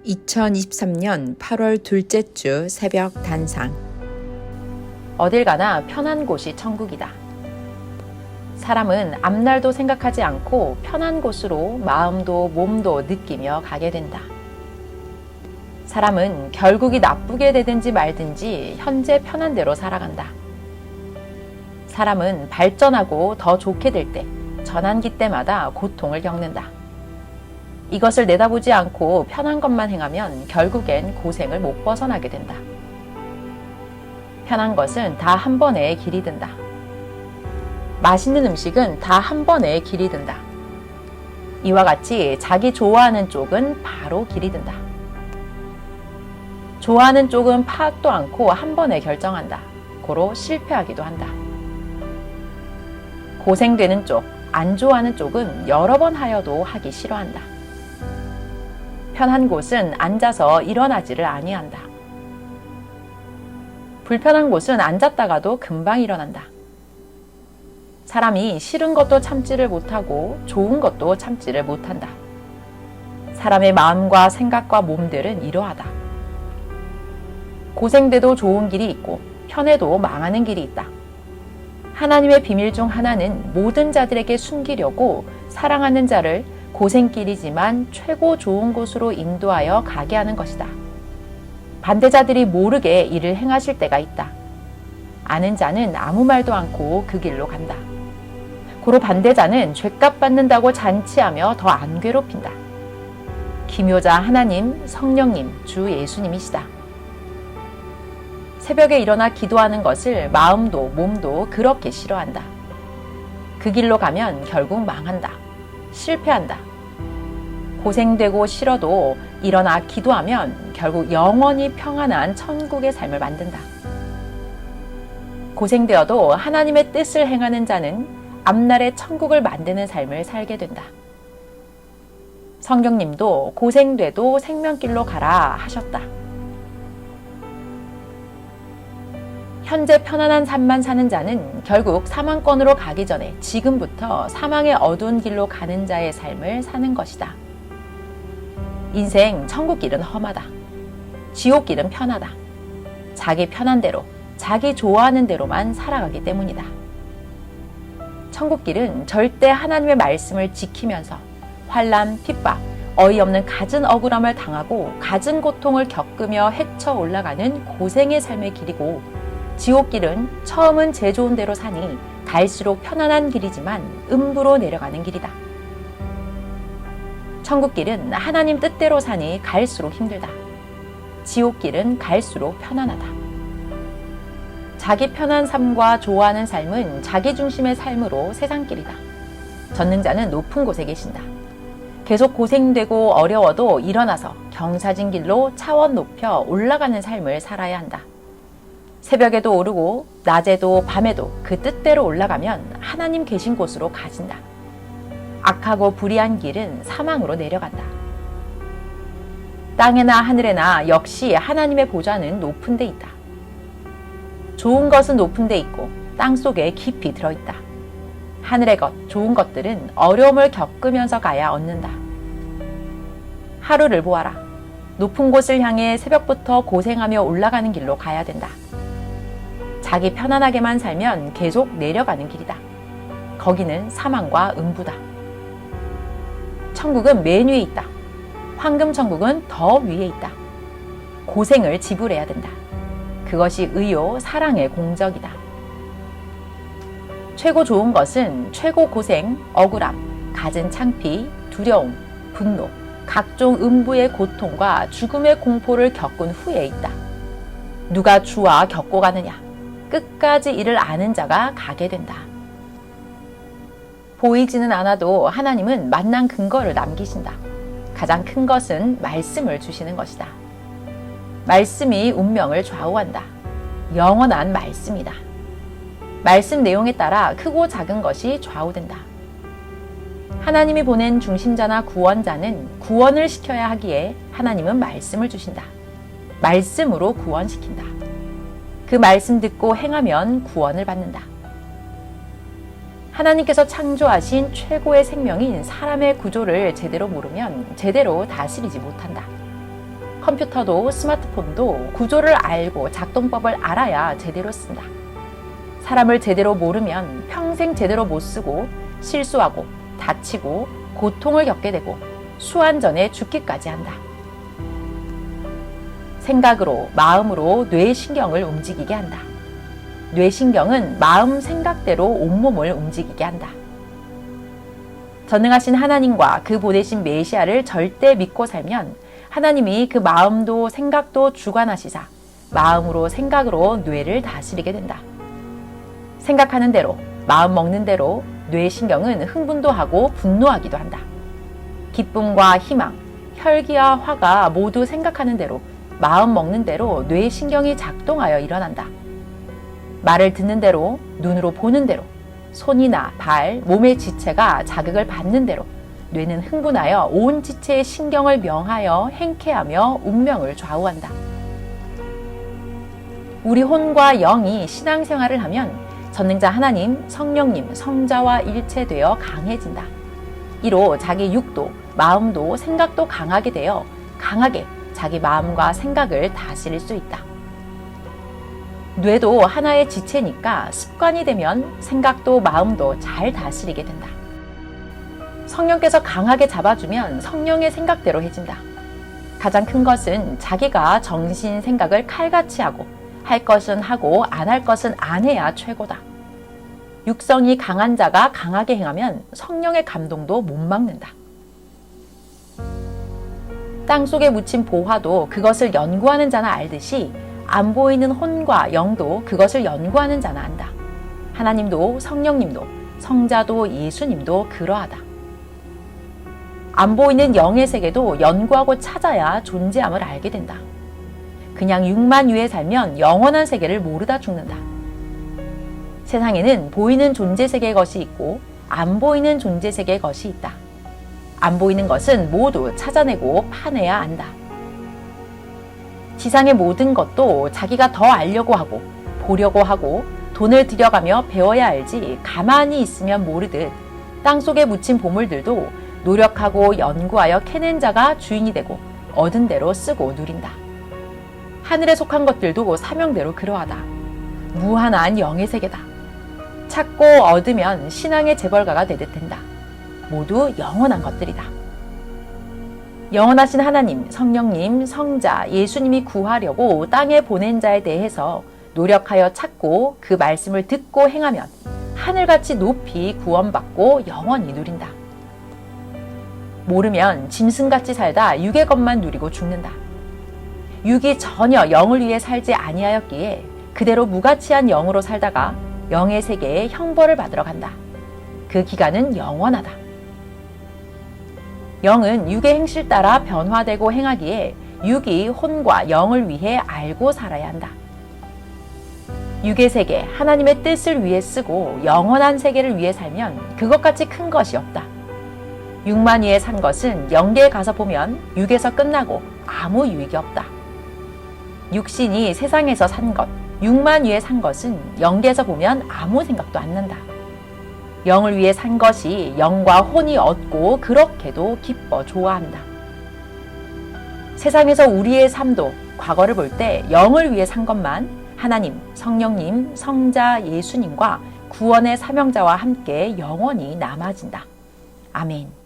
2023년 8월 둘째 주 새벽 단상. 어딜 가나 편한 곳이 천국이다. 사람은 앞날도 생각하지 않고 편한 곳으로 마음도 몸도 느끼며 가게 된다. 사람은 결국이 나쁘게 되든지 말든지 현재 편한 대로 살아간다. 사람은 발전하고 더 좋게 될 때, 전환기 때마다 고통을 겪는다. 이것을 내다보지 않고 편한 것만 행하면 결국엔 고생을 못 벗어나게 된다. 편한 것은 다 한 번에 길이 든다. 맛있는 음식은 다 한 번에 길이 든다. 이와 같이 자기 좋아하는 쪽은 바로 길이 든다. 좋아하는 쪽은 파악도 않고 한 번에 결정한다. 고로 실패하기도 한다. 고생되는 쪽, 안 좋아하는 쪽은 여러 번 하여도 하기 싫어한다. 편한 곳은 앉아서 일어나지를 아니한다. 불편한 곳은 앉았다가도 금방 일어난다. 사람이 싫은 것도 참지를 못하고 좋은 것도 참지를 못한다. 사람의 마음과 생각과 몸들은 이러하다. 고생돼도 좋은 길이 있고 편해도 망하는 길이 있다. 하나님의 비밀 중 하나는 모든 자들에게 숨기려고 사랑하는 자를 고생길이지만 최고 좋은 곳으로 인도하여 가게 하는 것이다. 반대자들이 모르게 이를 행하실 때가 있다. 아는 자는 아무 말도 않고 그 길로 간다. 고로 반대자는 죗값 받는다고 잔치하며 더 안 괴롭힌다. 기묘자 하나님, 성령님, 주 예수님이시다. 새벽에 일어나 기도하는 것을 마음도 몸도 그렇게 싫어한다. 그 길로 가면 결국 망한다. 실패한다. 고생되고 싫어도 일어나 기도하면 결국 영원히 평안한 천국의 삶을 만든다. 고생되어도 하나님의 뜻을 행하는 자는 앞날의 천국을 만드는 삶을 살게 된다. 성경님도 고생돼도 생명길로 가라 하셨다. 현재 편안한 삶만 사는 자는 결국 사망권으로 가기 전에 지금부터 사망의 어두운 길로 가는 자의 삶을 사는 것이다. 인생 천국길은 험하다. 지옥길은 편하다. 자기 편한 대로, 자기 좋아하는 대로만 살아가기 때문이다. 천국길은 절대 하나님의 말씀을 지키면서 환난, 핍박, 어이없는 갖은 억울함을 당하고 갖은 고통을 겪으며 헤쳐 올라가는 고생의 삶의 길이고, 지옥길은 처음은 제 좋은 대로 사니 갈수록 편안한 길이지만 음부로 내려가는 길이다. 천국길은 하나님 뜻대로 사니 갈수록 힘들다. 지옥길은 갈수록 편안하다. 자기 편한 삶과 좋아하는 삶은 자기 중심의 삶으로 세상길이다. 전능자는 높은 곳에 계신다. 계속 고생되고 어려워도 일어나서 경사진 길로 차원 높여 올라가는 삶을 살아야 한다. 새벽에도 오르고 낮에도 밤에도 그 뜻대로 올라가면 하나님 계신 곳으로 가진다. 악하고 불의한 길은 사망으로 내려간다. 땅에나 하늘에나 역시 하나님의 보좌는 높은 데 있다. 좋은 것은 높은 데 있고 땅 속에 깊이 들어있다. 하늘의 것, 좋은 것들은 어려움을 겪으면서 가야 얻는다. 하루를 보아라. 높은 곳을 향해 새벽부터 고생하며 올라가는 길로 가야 된다. 자기 편안하게만 살면 계속 내려가는 길이다. 거기는 사망과 음부다. 천국은 맨 위에 있다. 황금 천국은 더 위에 있다. 고생을 지불해야 된다. 그것이 의요 사랑의 공적이다. 최고 좋은 것은 최고 고생, 억울함, 갖은 창피, 두려움, 분노, 각종 음부의 고통과 죽음의 공포를 겪은 후에 있다. 누가 주와 겪고 가느냐? 끝까지 이를 아는 자가 가게 된다. 보이지는 않아도 하나님은 만난 근거를 남기신다. 가장 큰 것은 말씀을 주시는 것이다. 말씀이 운명을 좌우한다. 영원한 말씀이다. 말씀 내용에 따라 크고 작은 것이 좌우된다. 하나님이 보낸 중심자나 구원자는 구원을 시켜야 하기에 하나님은 말씀을 주신다. 말씀으로 구원시킨다. 그 말씀 듣고 행하면 구원을 받는다. 하나님께서 창조하신 최고의 생명인 사람의 구조를 제대로 모르면 제대로 다스리지 못한다. 컴퓨터도 스마트폰도 구조를 알고 작동법을 알아야 제대로 쓴다. 사람을 제대로 모르면 평생 제대로 못 쓰고 실수하고 다치고 고통을 겪게 되고 수완전에 죽기까지 한다. 생각으로, 마음으로 뇌신경을 움직이게 한다. 뇌신경은 마음 생각대로 온몸을 움직이게 한다. 전능하신 하나님과 그 보내신 메시아를 절대 믿고 살면 하나님이 그 마음도 생각도 주관하시사 마음으로 생각으로 뇌를 다스리게 된다. 생각하는 대로, 마음 먹는 대로 뇌신경은 흥분도 하고 분노하기도 한다. 기쁨과 희망, 혈기와 화가 모두 생각하는 대로, 마음 먹는 대로 뇌신경이 작동하여 일어난다. 말을 듣는 대로, 눈으로 보는 대로, 손이나 발, 몸의 지체가 자극을 받는 대로 뇌는 흥분하여 온 지체의 신경을 명하여 행케하며 운명을 좌우한다. 우리 혼과 영이 신앙생활을 하면 전능자 하나님, 성령님, 성자와 일체되어 강해진다. 이로 자기 육도, 마음도, 생각도 강하게 되어 강하게 자기 마음과 생각을 다스릴 수 있다. 뇌도 하나의 지체니까 습관이 되면 생각도 마음도 잘 다스리게 된다. 성령께서 강하게 잡아주면 성령의 생각대로 해진다. 가장 큰 것은 자기가 정신 생각을 칼같이 하고 할 것은 하고 안 할 것은 안 해야 최고다. 육성이 강한 자가 강하게 행하면 성령의 감동도 못 막는다. 땅속에 묻힌 보화도 그것을 연구하는 자나 알듯이 안 보이는 혼과 영도 그것을 연구하는 자나 안다. 하나님도 성령님도 성자도 예수님도 그러하다. 안 보이는 영의 세계도 연구하고 찾아야 존재함을 알게 된다. 그냥 육만 위에 살면 영원한 세계를 모르다 죽는다. 세상에는 보이는 존재 세계의 것이 있고 안 보이는 존재 세계의 것이 있다. 안 보이는 것은 모두 찾아내고 파내야 한다. 지상의 모든 것도 자기가 더 알려고 하고 보려고 하고 돈을 들여가며 배워야 알지 가만히 있으면 모르듯 땅속에 묻힌 보물들도 노력하고 연구하여 캐낸 자가 주인이 되고 얻은 대로 쓰고 누린다. 하늘에 속한 것들도 사명대로 그러하다. 무한한 영의 세계다. 찾고 얻으면 신앙의 재벌가가 되듯 된다. 모두 영원한 것들이다. 영원하신 하나님, 성령님, 성자, 예수님이 구하려고 땅에 보낸 자에 대해서 노력하여 찾고 그 말씀을 듣고 행하면 하늘같이 높이 구원받고 영원히 누린다. 모르면 짐승같이 살다 육의 것만 누리고 죽는다. 육이 전혀 영을 위해 살지 아니하였기에 그대로 무가치한 영으로 살다가 영의 세계에 형벌을 받으러 간다. 그 기간은 영원하다. 영은 육의 행실 따라 변화되고 행하기에 육이 혼과 영을 위해 알고 살아야 한다. 육의 세계, 하나님의 뜻을 위해 쓰고 영원한 세계를 위해 살면 그것같이 큰 것이 없다. 육만 위에 산 것은 영계에 가서 보면 육에서 끝나고 아무 유익이 없다. 육신이 세상에서 산 것, 육만 위에 산 것은 영계에서 보면 아무 생각도 안 난다. 영을 위해 산 것이 영과 혼이 얻고 그렇게도 기뻐 좋아한다. 세상에서 우리의 삶도 과거를 볼 때 영을 위해 산 것만 하나님, 성령님, 성자, 예수님과 구원의 사명자와 함께 영원히 남아진다. 아멘.